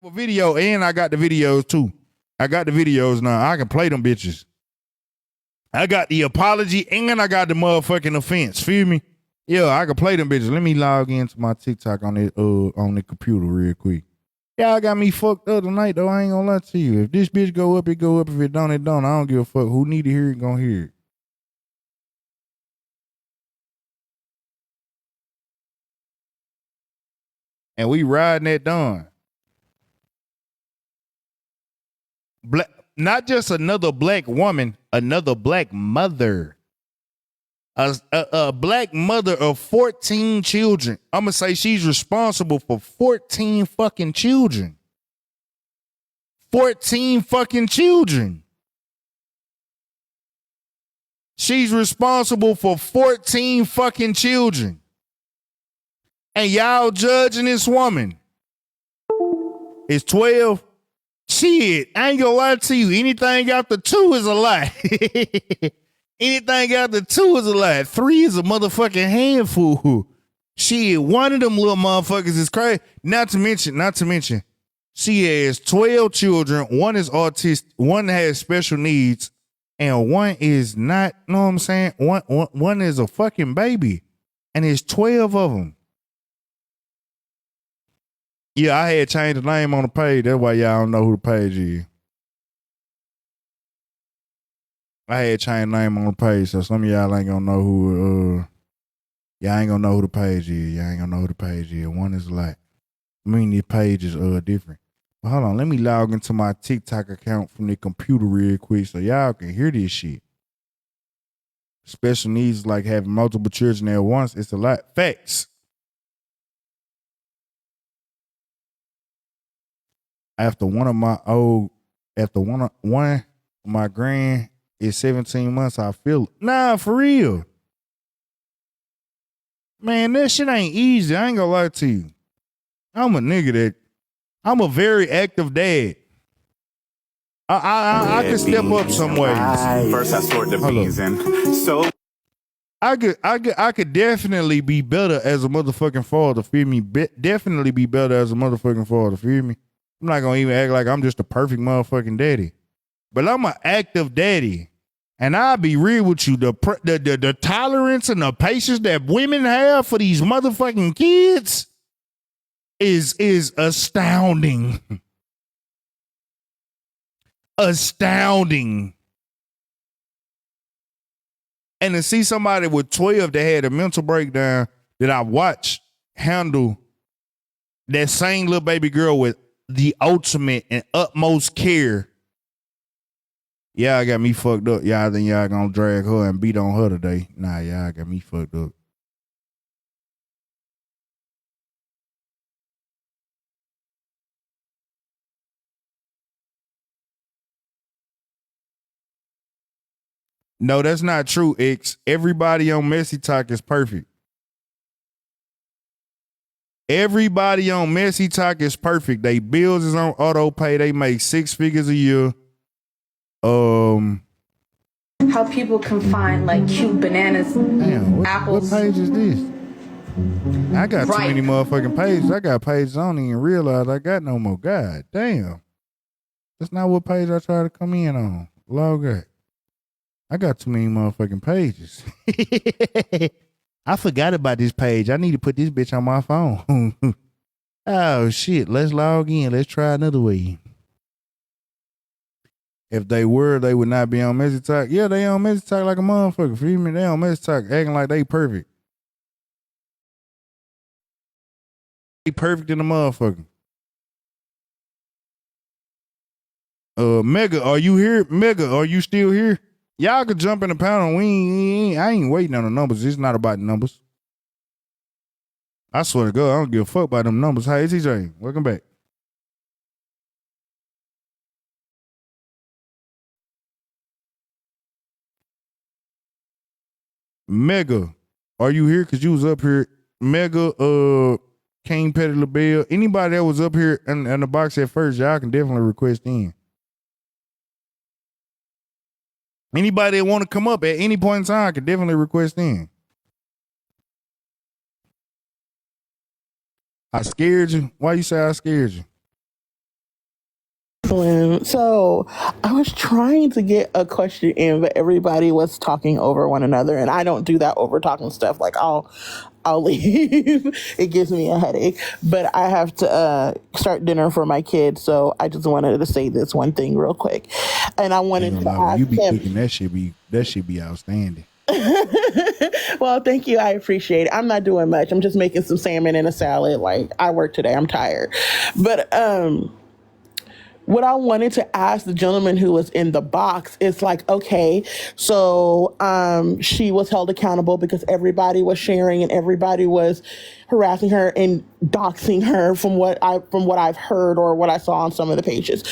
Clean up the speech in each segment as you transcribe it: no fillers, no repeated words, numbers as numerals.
video, and I got the videos too. I got the videos now. I can play them bitches. I got the apology and I got the motherfucking offense. Feel me? Yeah, I can play them bitches. Let me log into my TikTok on the computer real quick. Y'all got me fucked up tonight though. I ain't gonna lie to you. If this bitch go up, it go up. If it don't, it don't. I don't give a fuck. Who need to hear it, gonna hear it. And we riding that dawn. Black, not just another black woman, another black mother. A black mother of 14 children. I'm gonna say she's responsible for 14 fucking children. 14 fucking children. She's responsible for 14 fucking children. And y'all judging this woman. It's 12. Shit, I ain't gonna lie to you. Anything after 2 is a lie. Anything after 2 is a lie. 3 is a motherfucking handful. Shit, one of them little motherfuckers is crazy. Not to mention, she has 12 children. One is autistic. One has special needs. And one is not, you know what I'm saying? One is a fucking baby. And there's 12 of them. Yeah, I had changed the name on the page. That's why y'all don't know who the page is. I had changed the name on the page, so some of y'all ain't gonna know who, y'all ain't gonna know who the page is. Y'all ain't gonna know who the page is. One is like, I mean, these pages are different. But hold on, let me log into my TikTok account from the computer real quick so y'all can hear this shit. Special needs like having multiple children at once. It's a lot. Facts. After one of my grand is 17 months, I feel it. Nah, for real. Man, that shit ain't easy. I ain't gonna lie to you. I'm a very active dad. I could step up some ways. First, I sort the beans in. So I could definitely be better as a motherfucking father. Feel me? Definitely be better as a motherfucking father. Feel me? I'm not gonna even act like I'm just a perfect motherfucking daddy, but I'm an active daddy, and I'll be real with you. The tolerance and the patience that women have for these motherfucking kids is astounding. Astounding. And to see somebody with 12 that had a mental breakdown that I watched handle that same little baby girl with the ultimate and utmost care. Y'all got me fucked up. Y'all think y'all gonna drag her and beat on her today. Nah, y'all got me fucked up. No, that's not true, X. Everybody on Messy Talk is perfect. Everybody on Messy Talk is perfect. They bills is on auto pay. They make 6 figures a year. How people can find like cute bananas, apples. What page is this? I got too many motherfucking pages. I got pages I don't even realize I got no more. God damn. That's not what page I try to come in on. Log out. I got too many motherfucking pages. I forgot about this page. I need to put this bitch on my phone. Oh shit. Let's log in. Let's try another way. If they were, they would not be on Messy Talk. Yeah, they on Messy Talk like a motherfucker. Feel me? They on Messy Talk acting like they perfect. They perfect in a motherfucker. Mega, are you here? Mega, are you still here? Y'all could jump in the panel. I ain't waiting on the numbers. It's not about the numbers. I swear to God, I don't give a fuck about them numbers. Hi, it's TJ. Welcome back. Mega, are you here? Cause you was up here. Mega, King Petty LaBelle. Anybody that was up here in the box at first, y'all can definitely request in. Anybody that want to come up at any point in time can definitely request in. I scared you? Why you say I scared you? Slim. So I was trying to get a question in, but everybody was talking over one another, and I don't do that over talking stuff. Like I'll leave. It gives me a headache. But I have to start dinner for my kids, so I just wanted to say this one thing real quick, and I wanted to ask you be him. cooking that should be outstanding. Well, thank you. I appreciate it. I'm not doing much. I'm just making some salmon and a salad. Like, I work today. I'm tired. But what I wanted to ask the gentleman who was in the box is like, okay, so she was held accountable because everybody was sharing and everybody was harassing her and doxing her from what I've heard or what I saw on some of the pages.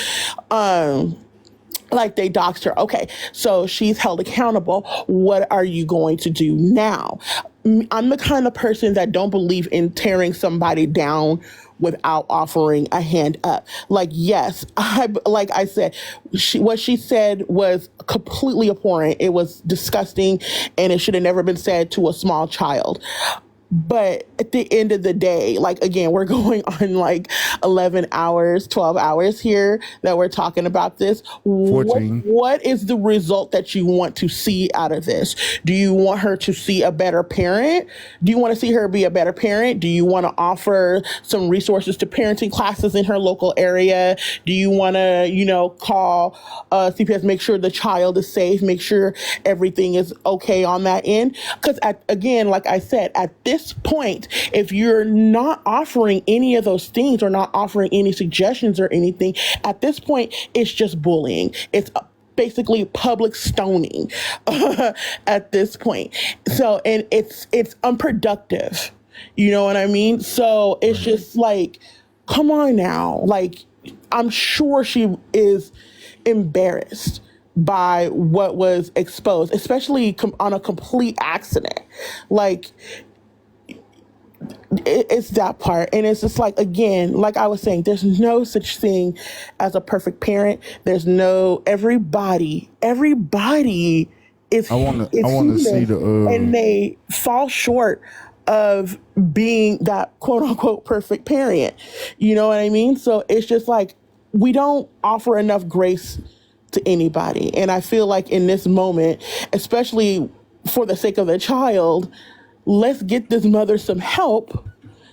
Like they doxed her. Okay, so she's held accountable. What are you going to do now? I'm the kind of person that don't believe in tearing somebody down without offering a hand up. Like, yes, like I said, what she said was completely abhorrent. It was disgusting, and it should have never been said to a small child. But at the end of the day, like, again, we're going on like 11 hours, 12 hours here that we're talking about this. 14. What is the result that you want to see out of this? Do you want her to see a better parent? Do you want to see her be a better parent? Do you want to offer some resources to parenting classes in her local area? Do you want to, call CPS, make sure the child is safe, make sure everything is okay on that end? Because again, like I said, at this point, if you're not offering any of those things or not offering any suggestions or anything, at this point, it's just bullying. It's basically public stoning at this point. So, and it's unproductive. You know what I mean? So it's just like, come on now. Like, I'm sure she is embarrassed by what was exposed, especially on a complete accident. Like, it's that part. And it's just like, again, like I was saying, there's no such thing as a perfect parent. There's no, everybody is, I want to see the and they fall short of being that quote unquote perfect parent. You know what I mean? So it's just like, we don't offer enough grace to anybody. And I feel like in this moment, especially for the sake of the child, let's get this mother some help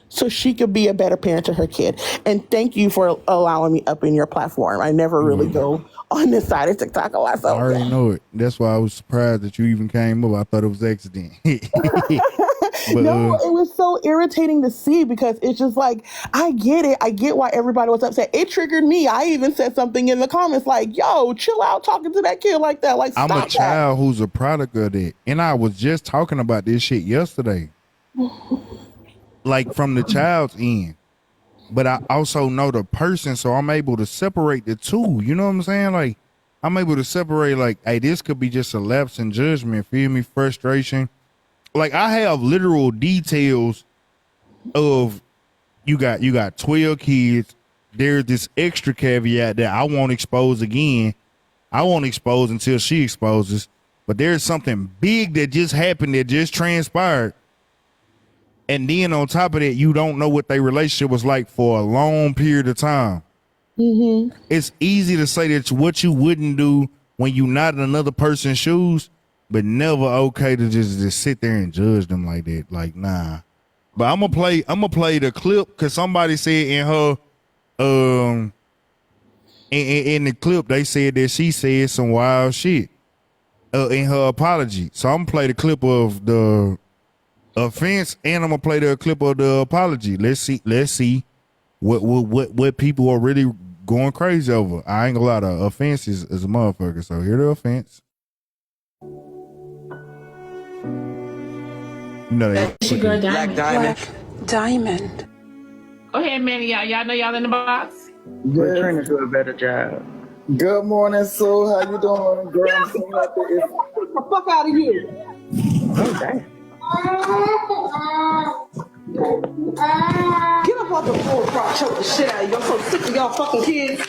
so she could be a better parent to her kid. And thank you for allowing me up in your platform. I never really go on this side of TikTok a lot. So I already know it. That's why I was surprised that you even came up. I thought it was accident. But, no, it was so irritating to see because it's just like, I get it. I get why everybody was upset. It triggered me. I even said something in the comments like, yo, chill out talking to that kid like that. Like, stop I'm a child who's a product of that. And I was just talking about this shit yesterday. Like, from the child's end. But I also know the person, so I'm able to separate the two. You know what I'm saying? Like, I'm able to separate, like, hey, this could be just a lapse in judgment, feel me, frustration. Like, I have literal details of you got 12 kids. There's this extra caveat that I won't expose again. I won't expose until she exposes. But there's something big that just happened, that just transpired. And then on top of that, you don't know what their relationship was like for a long period of time. Mm-hmm. It's easy to say that what you wouldn't do when you're not in another person's shoes, but never okay to just sit there and judge them like that. Like, nah. But I'm gonna play the clip because somebody said in her in the clip they said that she said some wild shit in her apology. So I'm gonna play the clip of the offense and I'm gonna play the clip of the apology. Let's see what people are really going crazy over. I ain't gonna lie, the offense is a motherfucker. So here the offense. No, She girl Diamond. Black Diamond. Black Diamond. Go ahead, Manny. Y'all know y'all in the box? We're trying to do a better job. Good morning, Sue. How you doing, girl? I'm so happy. Get the fuck out of here. Okay. Get up off the floor before I choke the shit out of you. I'm so sick of y'all fucking kids.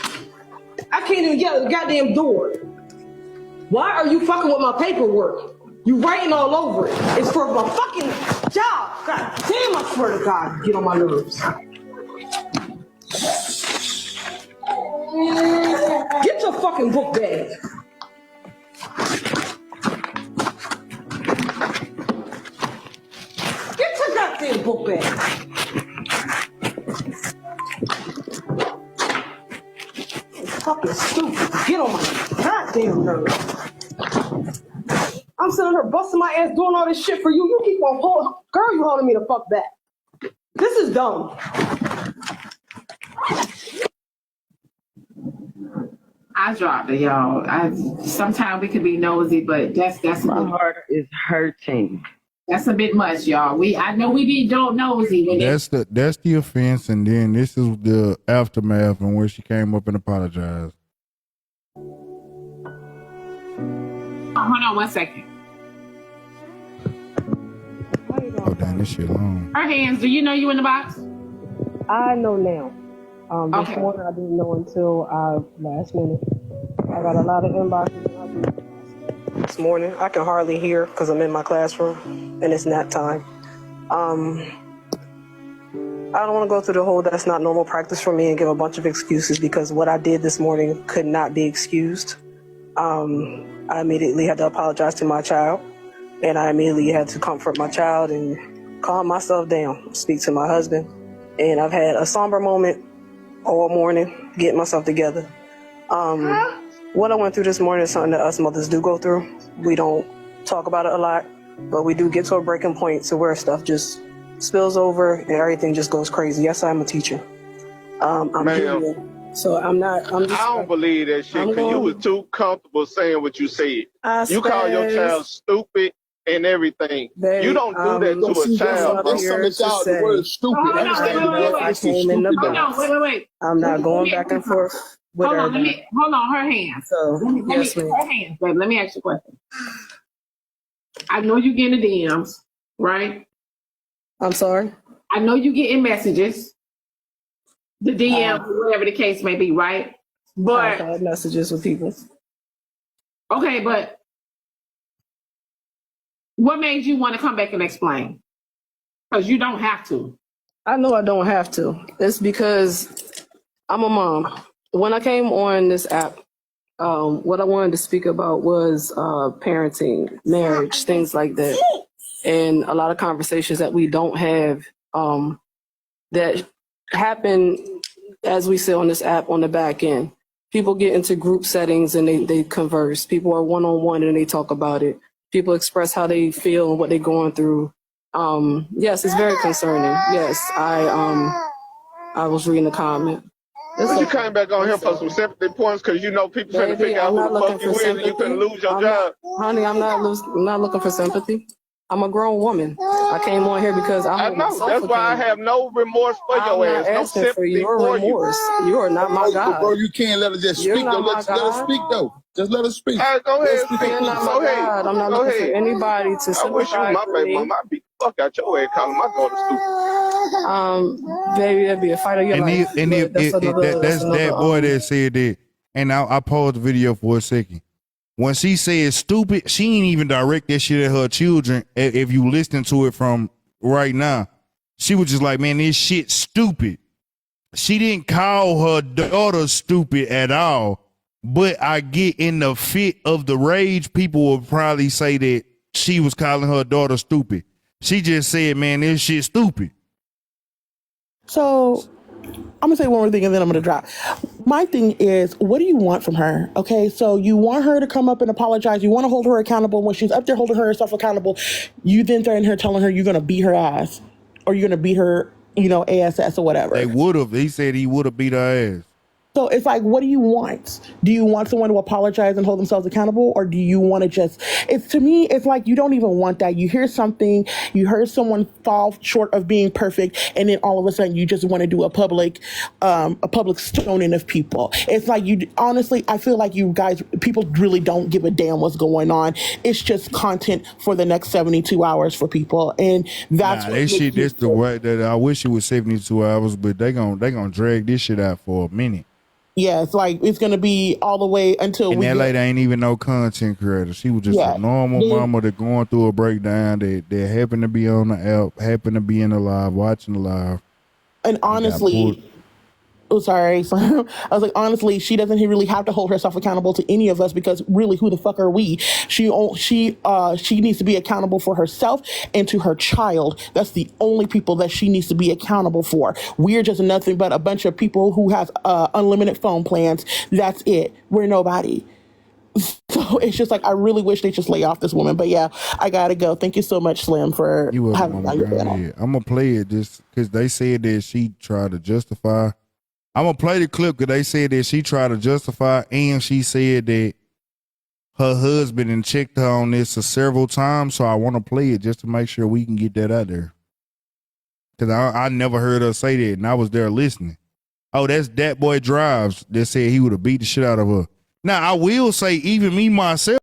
I can't even get out of the goddamn door. Why are you fucking with my paperwork? You writing all over it. It's for my fucking job. God damn, I swear to God, get on my nerves. fucking book bag. Get your goddamn book bag. Fucking stupid. Get on my goddamn nerves. I'm sitting here busting my ass doing all this shit for you. You keep on holding. Girl, you holding me the fuck back. This is dumb. I dropped it, y'all. Sometimes we can be nosy, but that's My heart is hurting. That's a bit much, y'all. I know we don't nosy. When that's the offense, and then this is the aftermath and where she came up and apologized. Hold on 1 second. Oh damn, this shit long. Her hands. Do you know you in the box? I know now. This Okay. morning I didn't know until last minute. I got a lot of inboxes this morning. I can hardly hear because I'm in my classroom and it's nap time. I don't want to go through the whole that's not normal practice for me and give a bunch of excuses because what I did this morning could not be excused. I immediately had to apologize to my child, and I immediately had to comfort my child and calm myself down, speak to my husband. And I've had a somber moment all morning, getting myself together. What I went through this morning is something that us mothers do go through. We don't talk about it a lot, but we do get to a breaking point to where stuff just spills over and everything just goes crazy. Yes, I'm a teacher. I'm human. So I don't believe that shit because you was too comfortable saying what you said. You call your child stupid and everything. You don't do that to a child. The word stupid. Wait. I'm not going back and forth with her. Hold on, her hands. So, yes, ma'am. Her hands, babe. Let me ask you a question. I know you getting the DMs, right? I'm sorry? I know you getting messages. The DM, whatever the case may be, right? But I've had messages with people. Okay, but what made you want to come back and explain? Because you don't have to. I know I don't have to. It's because I'm a mom. When I came on this app, what I wanted to speak about was parenting, marriage, things like that. And a lot of conversations that we don't have that happen as we sit on this app on the back end. People get into group settings and they converse. People are one-on-one and they talk about it. People express how they feel and what they're going through. Yes, it's very concerning. Yes, I was reading the comment. But you came back on here for some sympathy points because you know people trying to figure out who the fuck you is and you couldn't lose your job. Honey, I'm not looking for sympathy. I'm a grown woman. I came on here because I know. That's why I have no remorse for your ass. No sympathy for your remorse. You are not my God. Bro, you can't let her just speak though. Let her speak though. Just let her speak. All right, go ahead. You're not my God. I'm not looking for anybody to sympathize. I wish you were my baby mama. I'd beat the fuck out your ass calling my daughter stupid. Baby, that'd be a fight of your life. That's that boy that said that. And I paused the video for a second. When she said stupid, she ain't even direct that shit at her children. If you listen to it from right now, she was just like, man, this shit stupid. She didn't call her daughter stupid at all. But I get in the fit of the rage, people will probably say that she was calling her daughter stupid. She just said, man, this shit stupid. So I'm gonna say one more thing and then I'm gonna drop. My thing is, what do you want from her? Okay, so you want her to come up and apologize. You want to hold her accountable. When she's up there holding herself accountable, you then threaten her, telling her you're gonna beat her ass or you're gonna beat her, ASS or whatever. They would have. He said he would have beat her ass. So it's like, what do you want? Do you want someone to apologize and hold themselves accountable? Or do you want to to me, it's like you don't even want that. You hear something, you heard someone fall short of being perfect, and then all of a sudden you just want to do a public stoning of people. It's like honestly, I feel like people really don't give a damn what's going on. It's just content for the next 72 hours for people. And that's that's the way that I wish it was 72 hours, but they gonna drag this shit out for a minute. Yeah, it's like it's gonna be all the way until and that lady ain't even no content creator. She was just a normal mama that going through a breakdown. That happened to be on the app, happened to be in the live, watching the live. And honestly, Oh, sorry. I was like, honestly, she doesn't really have to hold herself accountable to any of us because really, who the fuck are we? She needs to be accountable for herself and to her child. That's the only people that she needs to be accountable for. We're just nothing but a bunch of people who have unlimited phone plans. That's it. We're nobody. So it's just like, I really wish they just lay off this woman. But yeah, I gotta go. Thank you so much, Slim, for having me on your panel. I'm gonna play it just because they said that she tried to justify. I'm gonna play the clip because they said that she tried to justify, and she said that her husband and checked her on this several times. So I want to play it just to make sure we can get that out there. Because I never heard her say that, and I was there listening. Oh, that's Dat Boy Drives that said he would have beat the shit out of her. Now, I will say, even me myself.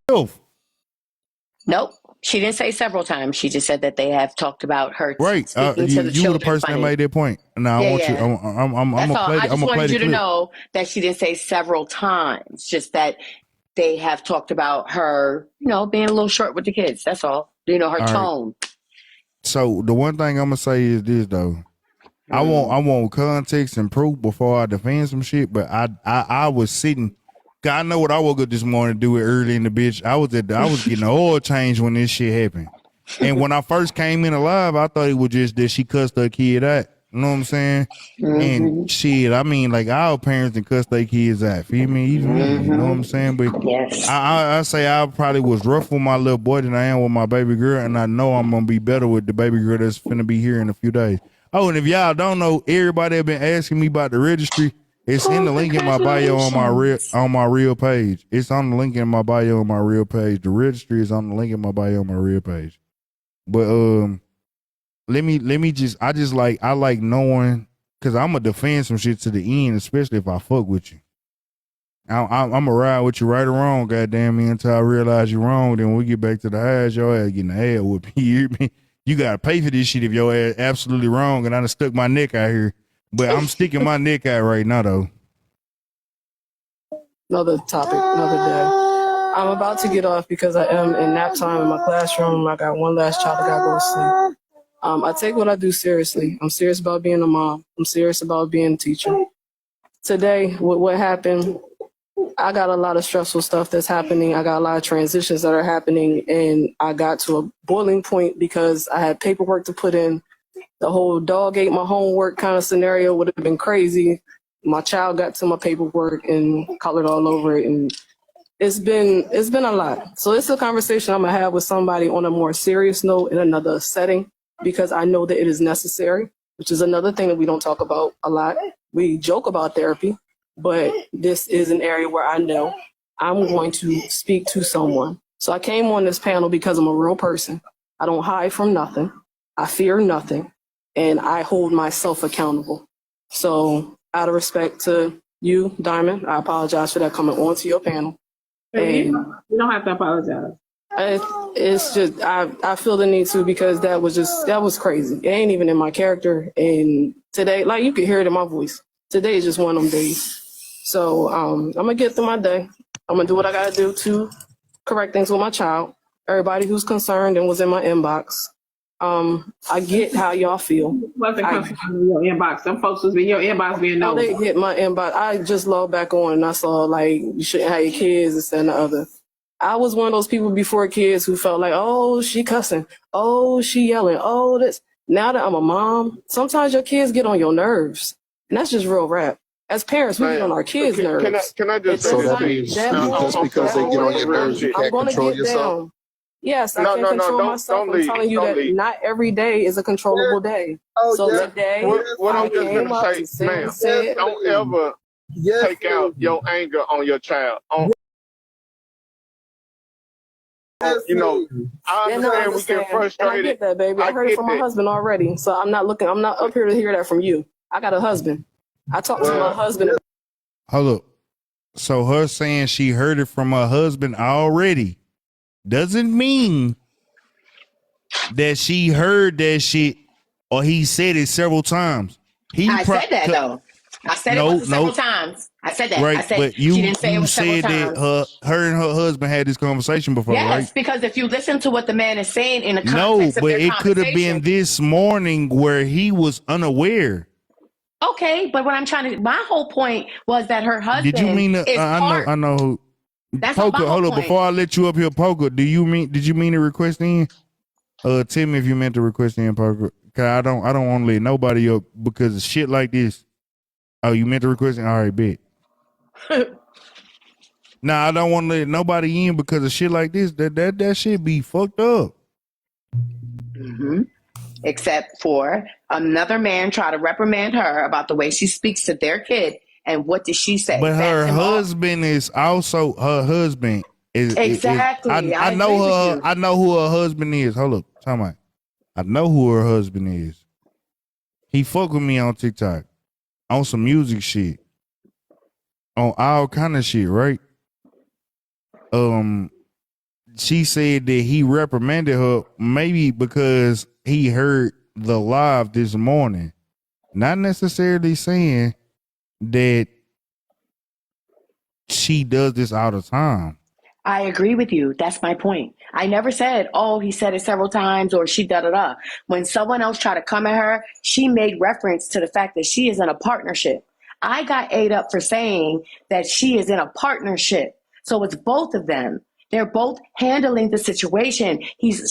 Nope. She didn't say several times. She just said that they have talked about her right. speaking to the children. You were the person that made that point. Now, I want you. I'm gonna play. I just wanted you to know that she didn't say several times. Just that they have talked about her, being a little short with the kids. That's all. Her all tone. Right. So the one thing I'm gonna say is this though. I want context and proof before I defend some shit. But I was sitting. I know what I woke up this morning to do it early in the bitch. I was getting an oil change when this shit happened. And when I first came in alive, I thought it was just that she cussed her kid out. You know what I'm saying? Mm-hmm. And shit, I mean, like our parents didn't cuss their kids out. Feel me? Even me, you know what I'm saying? But yes. I say I probably was rough with my little boy than I am with my baby girl. And I know I'm going to be better with the baby girl that's finna be here in a few days. Oh, and if y'all don't know, everybody have been asking me about the registry. It's in the link in my bio on my real page. It's on the link in my bio on my real page. The registry is on the link in my bio on my real page. But let me just I like knowing, because I'm gonna defend some shit to the end, especially if I fuck with you. I'm gonna ride with you right or wrong, goddamn me, until I realize you're wrong. Then when we get back to the house, your ass getting the ass whooped. You hear me? You gotta pay for this shit if your ass absolutely wrong, and I done stuck my neck out here. But I'm sticking my neck out right now, though. Another topic, another day. I'm about to get off because I am in nap time in my classroom. I got one last child that got to go to sleep. I take what I do seriously. I'm serious about being a mom. I'm serious about being a teacher. Today, with what happened, I got a lot of stressful stuff that's happening. I got a lot of transitions that are happening, and I got to a boiling point because I had paperwork to put in. The whole dog ate my homework kind of scenario would have been crazy. My child got to my paperwork and colored all over it, and it's been a lot. So it's a conversation I'm gonna have with somebody on a more serious note in another setting, because I know that it is necessary, which is another thing that we don't talk about a lot. We joke about therapy, but this is an area where I know I'm going to speak to someone. So I came on this panel because I'm a real person. I don't hide from nothing. I fear nothing. And I hold myself accountable. So out of respect to you, Diamond, I apologize for that coming onto your panel. And you don't have to apologize. It's just, I feel the need to, because that was crazy. It ain't even in my character. And today, like, you can hear it in my voice. Today is just one of them days. So I'm gonna get through my day. I'm gonna do what I gotta do to correct things with my child. Everybody who's concerned and was in my inbox. I get how y'all feel. Wasn't in your inbox. Some folks was in your inbox being no. They hit my inbox. I just logged back on and I saw, like, you shouldn't have your kids, this and the other. I was one of those people before kids who felt like, oh, she cussing. Oh, she yelling. Oh, this. Now that I'm a mom, sometimes your kids get on your nerves. And that's just real rap. As parents, we get on our kids' nerves. Can I just say that means just because they get on your nerves, you can't control yourself? Down. Yes, I can control myself. I'm telling you that not every day is a controllable day. So today, what I'm just going to say, ma'am, don't ever take out your anger on your child. I understand we get frustrated. I get that, baby. I heard it from my husband already. So I'm not up here to hear that from you. I got a husband. I talked to my husband. Hold up. So her saying she heard it from her husband already doesn't mean that she heard that shit or he said it several times. I said that though. I said it several times. I said that. Right, I said but she didn't say it was several times. That her and her husband had this conversation before, right? Yes, because if you listen to what the man is saying in the context of their it could have been this morning where he was unaware. Okay, but what I'm trying to, my whole point was that her husband. Did you mean is I know. That's Poker, my whole hold point. up, before I let you up here, Poker, did you mean to request in? Tell me if you meant to request in, Poker. Cause I don't want to let nobody up because of shit like this. Oh, you meant to request in? All right, bet. Nah, I don't want to let nobody in because of shit like this. That shit be fucked up. Mm-hmm. Except for another man try to reprimand her about the way she speaks to their kid. And what did she say? But her husband is also her husband. Exactly. I know her. I know who her husband is. Hold up, time out. I know who her husband is. He fuck with me on TikTok, on some music shit, on all kind of shit, right? She said that he reprimanded her maybe because he heard the live this morning, not necessarily saying that she does this all the time. I agree with you. That's my point. I never said, oh, he said it several times or she da-da-da. When someone else tried to come at her, she made reference to the fact that she is in a partnership. I got ate up for saying that she is in a partnership. So it's both of them. They're both handling the situation.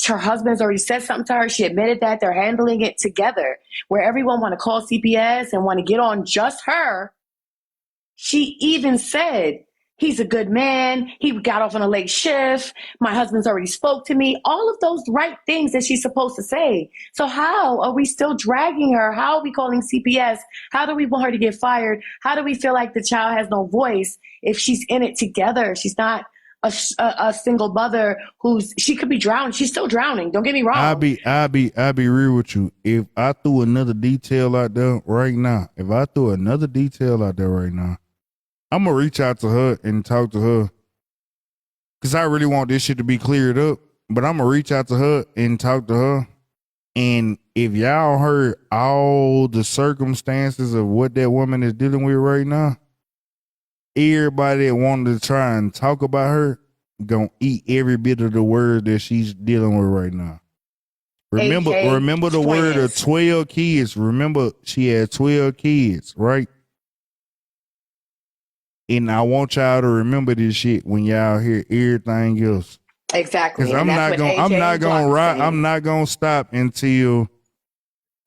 Her husband's already said something to her. She admitted that they're handling it together. Where everyone want to call CPS and want to get on just her. She even said, he's a good man. He got off on a late shift. My husband's already spoke to me. All of those right things that she's supposed to say. So how are we still dragging her? How are we calling CPS? How do we want her to get fired? How do we feel like the child has no voice if she's in it together? She's not a single mother she could be drowning. She's still drowning. Don't get me wrong. I'll be real with you. If I threw another detail out there right now, I'm gonna reach out to her and talk to her. Cause I really want this shit to be cleared up. But I'm gonna reach out to her and talk to her. And if y'all heard all the circumstances of what that woman is dealing with right now, everybody that wanted to try and talk about her gonna eat every bit of the word that she's dealing with right now. Remember the word of 12 kids. Remember, she had 12 kids, right? And I want y'all to remember this shit when y'all hear everything else. Exactly. Because I'm not gonna stop until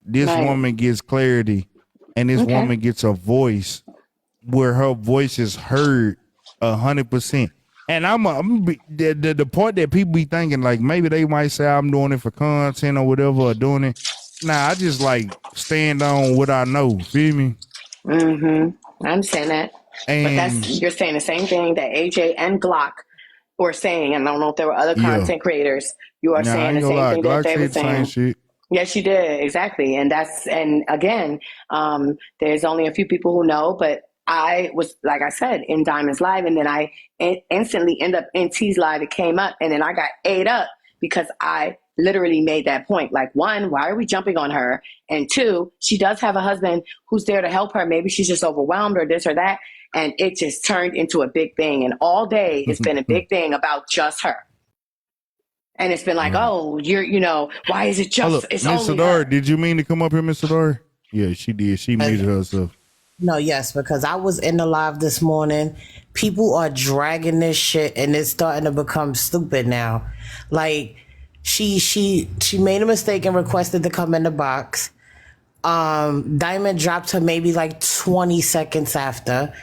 this woman gets clarity and this woman gets a voice where her voice is heard 100%. And the part that people be thinking, like, maybe they might say I'm doing it for content or whatever, or doing it. Nah, I just like stand on what I know. Feel me? Mm-hmm. I'm saying that. And but you're saying the same thing that AJ and Glock were saying. And I don't know if there were other content creators. You are saying the same thing that they were saying. Shit. Yes, you did. Exactly. And again, there's only a few people who know, but I was, like I said, in Diamond's live, and then I instantly end up in T's live. It came up, and then I got ate up because I literally made that point. Like, one, why are we jumping on her? And two, she does have a husband who's there to help her. Maybe she's just overwhelmed or this or that. And it just turned into a big thing. And all day it's been a big thing about just her. And it's been like, oh, why is it just, it's Miss only Sadar, her. did you mean to come up here, Miss Sadar? Yeah, she did. She made it herself. No, yes, because I was in the live this morning. People are dragging this shit and it's starting to become stupid now. Like, she made a mistake and requested to come in the box. Diamond dropped her maybe like 20 seconds after.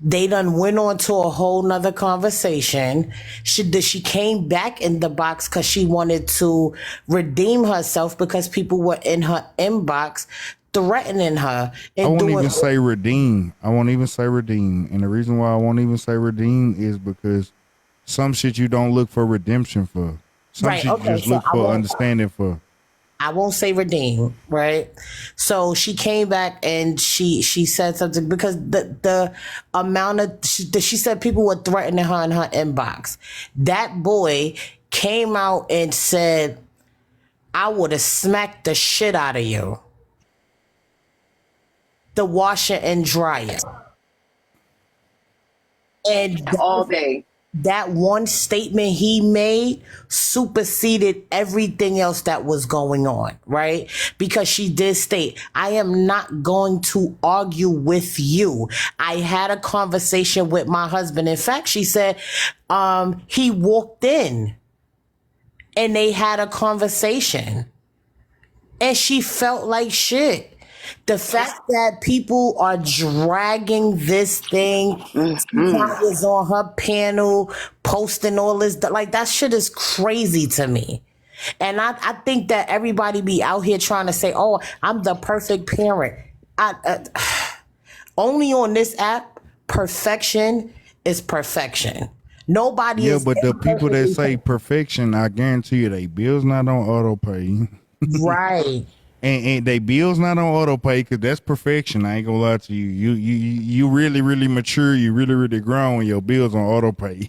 They done went on to a whole nother conversation. She came back in the box because she wanted to redeem herself because people were in her inbox threatening her. I won't even say redeem. And the reason why I won't even say redeem is because some shit you don't look for redemption for. Some shit you just look for understanding for. I won't say redeem, right? So she came back and she said something because the amount of she said people were threatening her in her inbox. That boy came out and said, "I would have smacked the shit out of you." The washer and dryer. And all day. that one statement he made superseded everything else that was going on, right? Because she did state, I am not going to argue with you. I had a conversation with my husband. In fact, she said, he walked in and they had a conversation and she felt like shit. The fact that people are dragging this thing, Tupac is on her panel, posting all this, like that shit is crazy to me. And I think that everybody be out here trying to say, oh, I'm the perfect parent. Only on this app, perfection is perfection. Nobody is. Yeah, but the people that say perfection, I guarantee you, they bills not on auto pay. Right. And they bills not on auto pay because that's perfection. I ain't gonna lie to you. You really, really mature. You really, really grown when your bills on auto pay.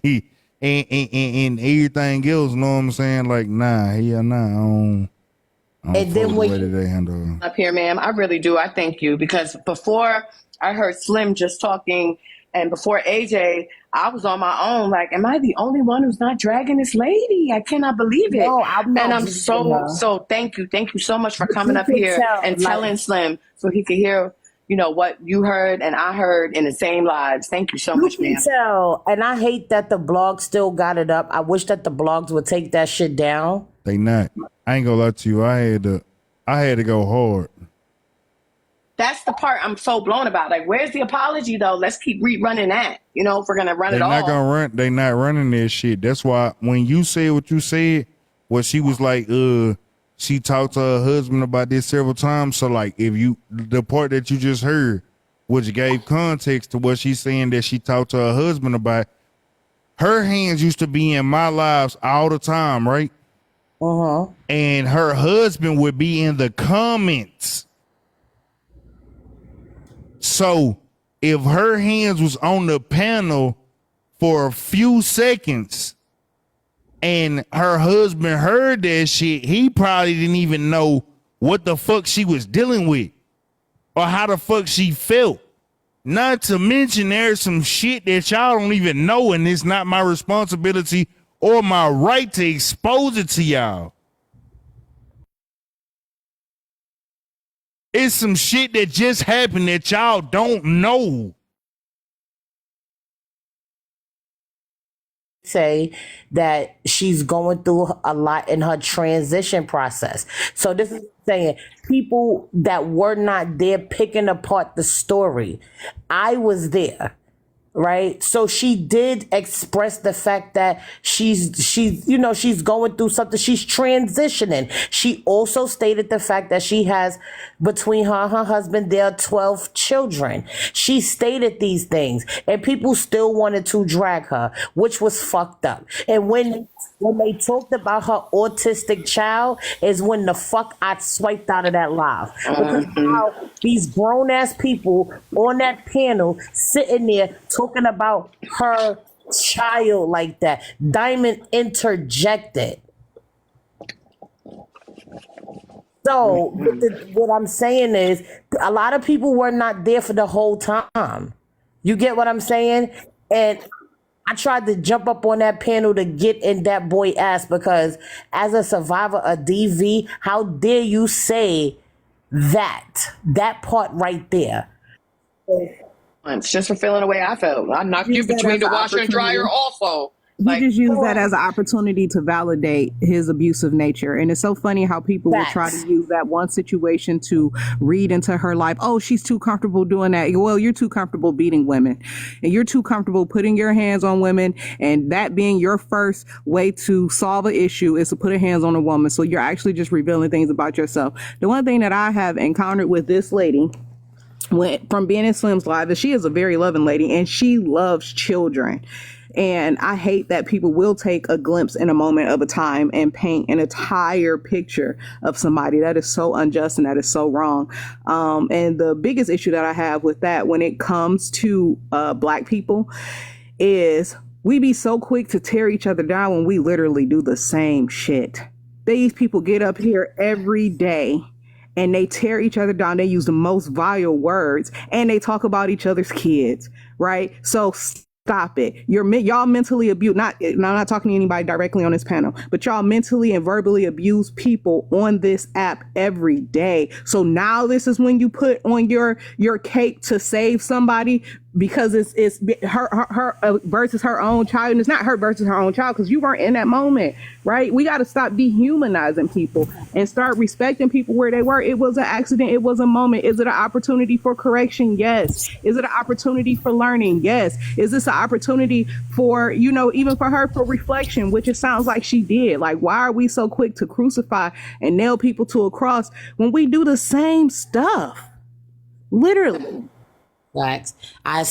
and everything else, know what I'm saying? Like, nah, hell nah. I don't and then when they handle up here, ma'am, I really do. I thank you because before I heard Slim just talking and before AJ, I was on my own. Like, am I the only one who's not dragging this lady? I cannot believe it. No, I'm not. And I'm so thank you. Thank you so much for coming up here and telling Slim so he could hear, you know, what you heard and I heard in the same lives. Thank you so much, ma'am. Tell. And I hate that the blog still got it up. I wish that the blogs would take that shit down. They not. I ain't gonna lie to you. I had to go hard. That's the part I'm so blown about. Like, where's the apology though? Let's keep rerunning that. You know, if we're gonna run it all. They not running that shit. That's why when you said what you said, well, she was like, she talked to her husband about this several times. So like, if you the part that you just heard, which gave context to what she's saying that she talked to her husband about, her hands used to be in my lives all the time, right? And her husband would be in the comments. So if her hands was on the panel for a few seconds and her husband heard that shit, he probably didn't even know what the fuck she was dealing with or how the fuck she felt. Not to mention there's some shit that y'all don't even know, and it's not my responsibility or my right to expose it to y'all. It's some shit that just happened that y'all don't know. Say that she's going through a lot in her transition process. So this is saying people that were not there picking apart the story. I was there. Right. So she did express the fact that she's going through something. She's transitioning. She also stated the fact that she has between her and her husband, there are 12 children. She stated these things and people still wanted to drag her, which was fucked up. And when they talked about her autistic child is when the fuck I swiped out of that live. Because now these grown ass people on that panel sitting there talking about her child like that. Diamond interjected. So what I'm saying is a lot of people were not there for the whole time. You get what I'm saying? And I tried to jump up on that panel to get in that boy ass because as a survivor of DV, how dare you say that part right there? It's just for feeling the way I felt. I knocked you between the washer and dryer also. He just used that as an opportunity to validate his abusive nature. And it's so funny how people will try to use that one situation to read into her life. Oh, she's too comfortable doing that. Well, you're too comfortable beating women. And you're too comfortable putting your hands on women. And that being your first way to solve an issue is to put your hands on a woman. So you're actually just revealing things about yourself. The one thing that I have encountered with this lady from being in Slim's live is she is a very loving lady and she loves children. And I hate that people will take a glimpse in a moment of a time and paint an entire picture of somebody. That is so unjust and that is so wrong. And the biggest issue that I have with that when it comes to Black people is we be so quick to tear each other down when we literally do the same shit. These people get up here every day and they tear each other down. They use the most vile words and they talk about each other's kids, right? So Stop it. Y'all mentally abuse, I'm not talking to anybody directly on this panel, but y'all mentally and verbally abuse people on this app every day. So now this is when you put on your cape to save somebody because it's her versus her own child. And it's not her versus her own child because you weren't in that moment, right? We got to stop dehumanizing people and start respecting people where they were. It was an accident. It was a moment. Is it an opportunity for correction? Yes. Is it an opportunity for learning? Yes. Is this an opportunity for, even for her, for reflection, which it sounds like she did? Like, why are we so quick to crucify and nail people to a cross when we do the same stuff? Literally. Facts. I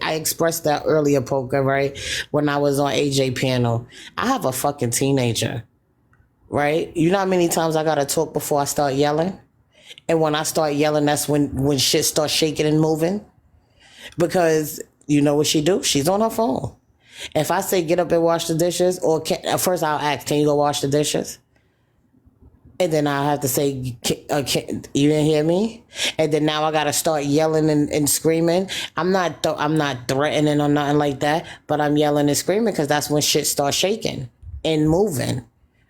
expressed that earlier, Poker, right? When I was on AJ panel. I have a fucking teenager, right? You know how many times I gotta talk before I start yelling? And when I start yelling, that's when shit starts shaking and moving. Because you know what she do? She's on her phone. If I say get up and wash the dishes, or first I'll ask, can you go wash the dishes? And then I'll have to say, you didn't hear me? And then now I got to start yelling and screaming. I'm not threatening or nothing like that, but I'm yelling and screaming because that's when shit starts shaking and moving,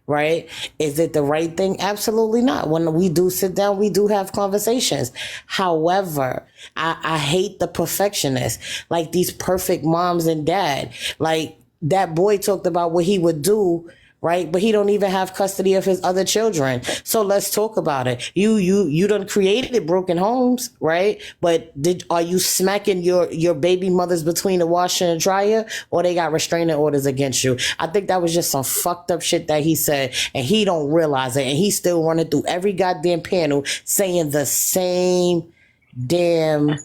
right? Is it the right thing? Absolutely not. When we do sit down, we do have conversations. However, I hate the perfectionists, like these perfect moms and dad. Like that boy talked about what he would do, right? But he don't even have custody of his other children. So let's talk about it. You done created broken homes, right? But are you smacking your baby mothers between the washer and dryer, or they got restraining orders against you? I think that was just some fucked up shit that he said, and he don't realize it, and he's still running through every goddamn panel saying the same damn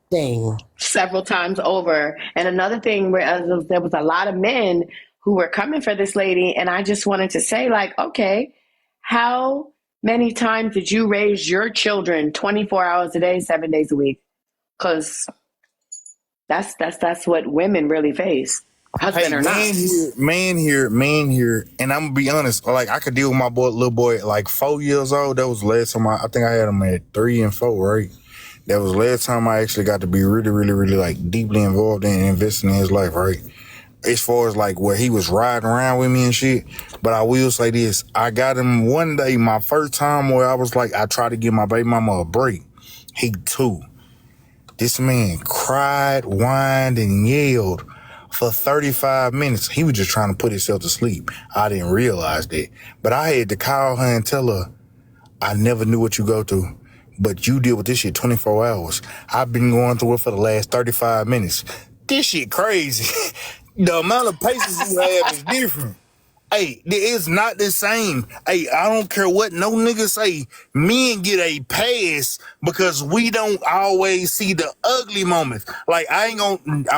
thing several times over. And another thing, where there was a lot of men who were coming for this lady, and I just wanted to say, like, okay, how many times did you raise your children 24 hours a day, 7 days a week? Because that's what women really face. Husband or not. Man here, and I'm gonna be honest, like I could deal with my little boy at like 4 years old. That was the last time I think I had him at 3 and 4, right? That was the last time I actually got to be really, really, really like deeply involved in investing in his life, right? As far as like where he was riding around with me and shit. But I will say this, I got him one day, my first time, where I was like, I tried to give my baby mama a break. He 2. This man cried, whined, and yelled for 35 minutes. He was just trying to put himself to sleep. I didn't realize that. But I had to call her and tell her, I never knew what you go through, but you deal with this shit 24 hours. I've been going through it for the last 35 minutes. This shit crazy. The amount of patience you have is different. Hey, it's not the same. Hey, I don't care what no nigga say. Men get a pass because we don't always see the ugly moments. Like, I'm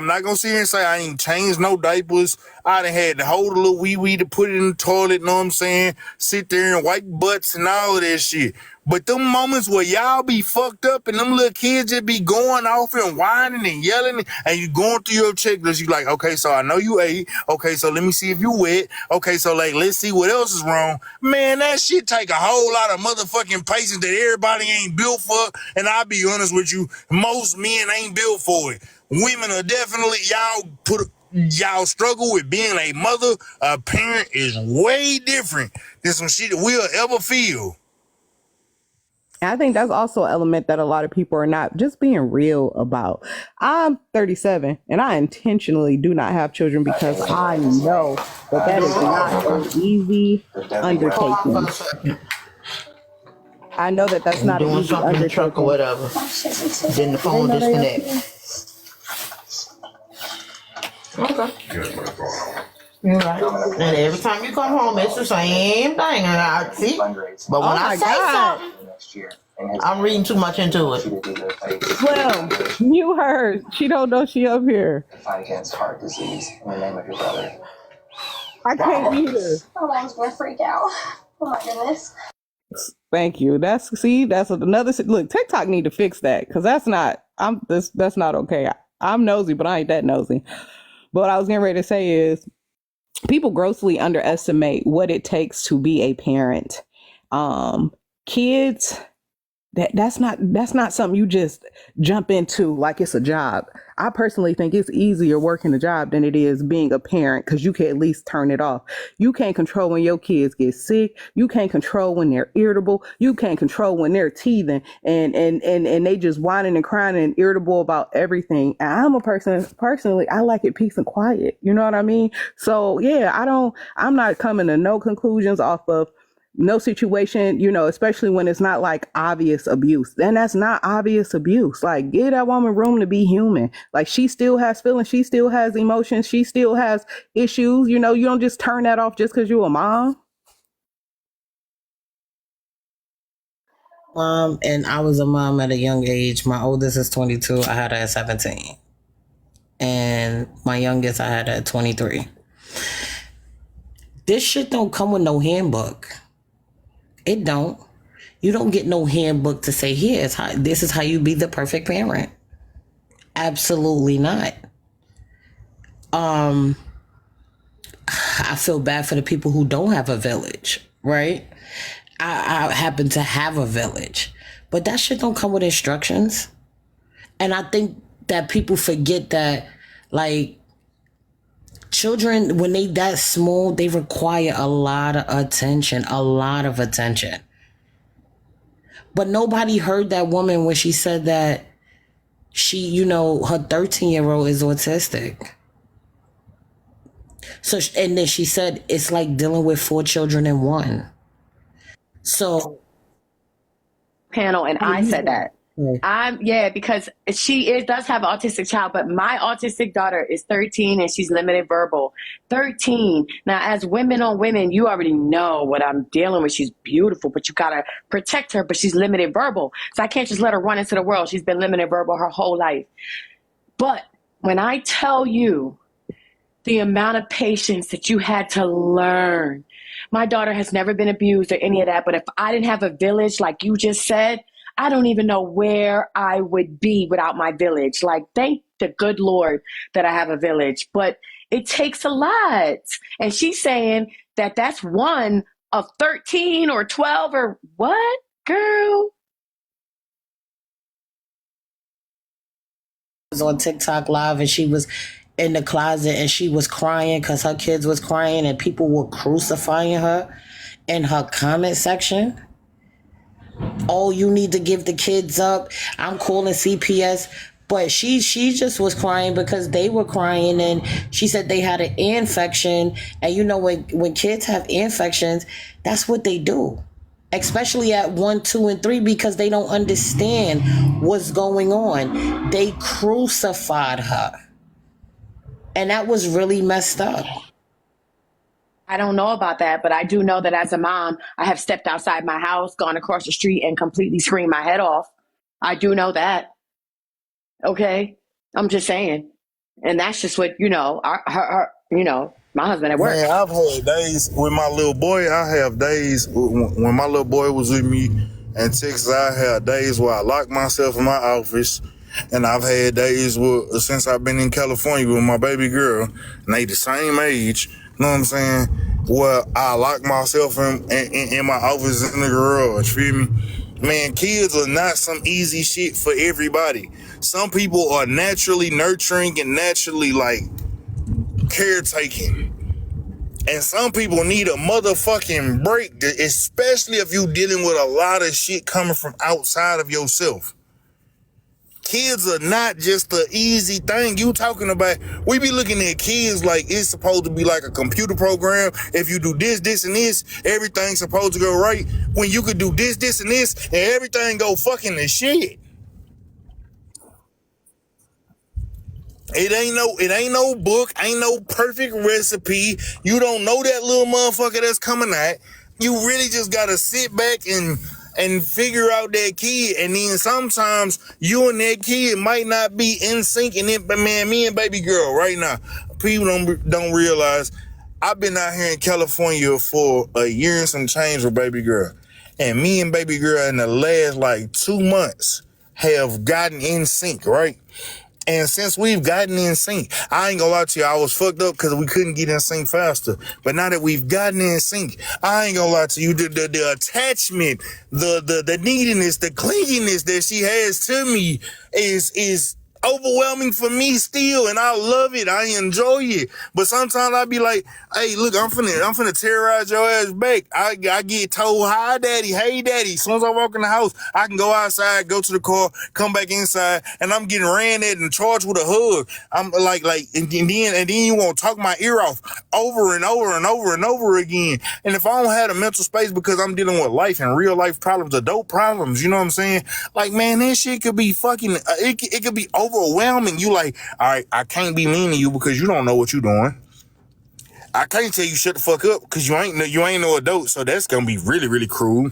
not gonna sit here and say I ain't changed no diapers. I done had to hold a little wee to put it in the toilet, know what I'm saying? Sit there and wipe butts and all of that shit. But them moments where y'all be fucked up and them little kids just be going off and whining and yelling and you going through your checklist, you like, okay, so I know you ate. Okay, so let me see if you wet. Okay, so like, let's see what else is wrong. Man, that shit take a whole lot of motherfucking patience that everybody ain't built for. And I'll be honest with you, most men ain't built for it. Women are definitely, y'all struggle with being a mother, a parent is way different than some shit that we'll ever feel. I think that's also an element that a lot of people are not just being real about. I'm 37 and I intentionally do not have children because I know that is not an easy undertaking. I know that that's not an easy undertaking. In the truck or whatever. Then the phone disconnect. Okay. You're right. And every time you come home, it's the same thing. I see. But when I say something, I'm reading too much into it. Well, you heard. She don't know she up here. Fight against heart disease in the name of your brother. I can't either. My mom's gonna freak out. Oh my goodness. Thank you. That's another look. TikTok need to fix that because that's not okay. I'm nosy, but I ain't that nosy. But what I was getting ready to say is, people grossly underestimate what it takes to be a parent. Kids That's not something you just jump into like it's a job. I personally think it's easier working a job than it is being a parent because you can at least turn it off. You can't control when your kids get sick. You can't control when they're irritable. You can't control when they're teething and they just whining and crying and irritable about everything. And I'm a person personally, I like it peace and quiet. You know what I mean? So yeah, I'm not coming to no conclusions off of no situation, especially when it's not like obvious abuse. Then that's not obvious abuse. Like, give that woman room to be human. Like, she still has feelings, she still has emotions, she still has issues. You don't just turn that off just because you're a mom. And I was a mom at a young age. My oldest is 22. I had her at 17. And my youngest, I had her at 23. This shit don't come with no handbook. It don't. You don't get no handbook to say, this is how you be the perfect parent. Absolutely not. I feel bad for the people who don't have a village, right? I happen to have a village, but that shit don't come with instructions. And I think that people forget that, like, children, when they that small, they require a lot of attention. But nobody heard that woman when she said that she, her 13-year-old is autistic. So, and then she said it's like dealing with 4 children in one. So, panel, and I said that. Because she does have an autistic child, but my autistic daughter is 13 and she's limited verbal. 13. Now, as women on women, you already know what I'm dealing with. She's beautiful, but you gotta protect her, but she's limited verbal. So I can't just let her run into the world. She's been limited verbal her whole life. But when I tell you the amount of patience that you had to learn, my daughter has never been abused or any of that, but if I didn't have a village like you just said, I don't even know where I would be without my village. Like, thank the good Lord that I have a village, but it takes a lot. And she's saying that that's one of 13 or 12 or what, girl? Was on TikTok live and she was in the closet and she was crying because her kids was crying and people were crucifying her in her comment section. Oh, you need to give the kids up. I'm calling CPS. But she just was crying because they were crying, and she said they had an ear infection. And when kids have ear infections, that's what they do. Especially at 1, 2, and 3, because they don't understand what's going on. They crucified her. And that was really messed up. I don't know about that, but I do know that as a mom, I have stepped outside my house, gone across the street, and completely screamed my head off. I do know that. Okay? I'm just saying. And that's just what, my husband at work. Man, I've had days with my little boy. I have days when my little boy was with me in Texas. I had days where I locked myself in my office. And I've had days since I've been in California with my baby girl, and they the same age, you know what I'm saying? Where I lock myself in my office in the garage, feel me? Man, kids are not some easy shit for everybody. Some people are naturally nurturing and naturally, like, caretaking. And some people need a motherfucking break, especially if you dealing with a lot of shit coming from outside of yourself. Kids are not just the easy thing you talking about. We be looking at kids like it's supposed to be like a computer program. If you do this, this, and this, everything's supposed to go right. When you could do this, this, and this, and everything go fucking to shit. It ain't no book, ain't no perfect recipe. You don't know that little motherfucker that's coming out. You really just gotta sit back and figure out that kid, and then sometimes you and that kid might not be in sync. And then, man, me and baby girl right now, people don't realize I've been out here in California for a year and some change with baby girl, and me and baby girl in the last like 2 months have gotten in sync, right? And since we've gotten in sync, I ain't gonna lie to you, I was fucked up because we couldn't get in sync faster. But now that we've gotten in sync, I ain't gonna lie to you, the attachment, the neediness, the clinginess that she has to me is overwhelming for me still, and I love it. I enjoy it. But sometimes I be like, hey, look, I'm finna terrorize your ass back. I get told, hi, daddy, hey, daddy. As soon as I walk in the house, I can go outside, go to the car, come back inside, and I'm getting ran at and charged with a hug. I'm like, and then you want to talk my ear off over and over and over and over again. And if I don't have the mental space because I'm dealing with life and real life problems, adult problems, you know what I'm saying? Like, man, that shit could be fucking, it could be overwhelming. You like, all right, I can't be mean to you because you don't know what you're doing. I can't tell you shut the fuck up because you ain't no adult, so that's gonna be really, really cruel.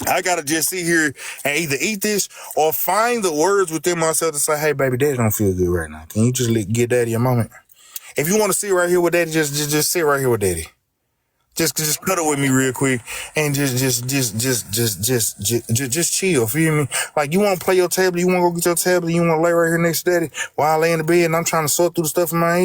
I gotta just sit here and either eat this or find the words within myself to say, hey, baby, daddy don't feel good right now. Can you just give daddy a moment? If you want to sit right here with daddy, just sit right here with daddy. Just cuddle with me real quick and just chill. Feel me? Like, you want to play your tablet, you want to go get your tablet, you want to lay right here next to daddy while I lay in the bed and I'm trying to sort through the stuff in my head.